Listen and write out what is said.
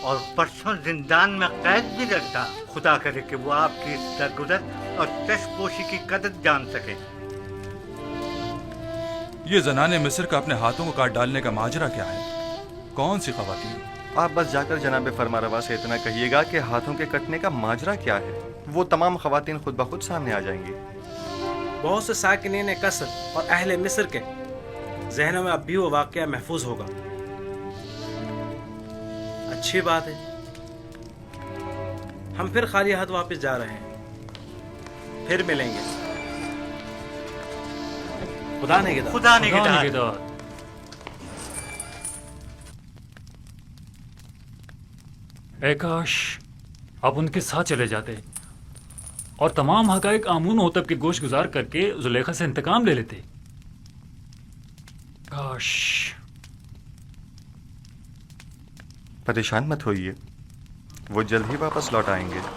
اور پرسوں زندان میں قید بھی رکھا. خدا کرے کہ وہ آپ کی درگزر اور چشم پوشی کی قدر جان سکے. یہ زنان مصر کا اپنے ہاتھوں کو کاٹ ڈالنے کا ماجرا کیا ہے؟ کون سی خواتین؟ آپ بس جا کر جناب فرما روا سے اتنا کہیے گا کہ ہاتھوں کے کٹنے کا ماجرا کیا ہے. وہ تمام خواتین خود بخود سامنے آ جائیں گی. بہت سے ساکنین قصر اور اہل مصر کے ذہنوں میں اب بھی وہ واقعہ محفوظ ہوگا. اچھی بات ہے. ہم پھر خالی ہاتھ واپس جا رہے ہیں. پھر ملیں گے. خدا نگہدار. خدا نگہدار. اے کاش اب ان کے ساتھ چلے جاتے اور تمام حقائق آمون ہوتب کے گوش گزار کر کے زلیخا سے انتقام لے لیتے. کاش. پریشان مت ہوئیے، وہ جلد ہی واپس لوٹ آئیں گے.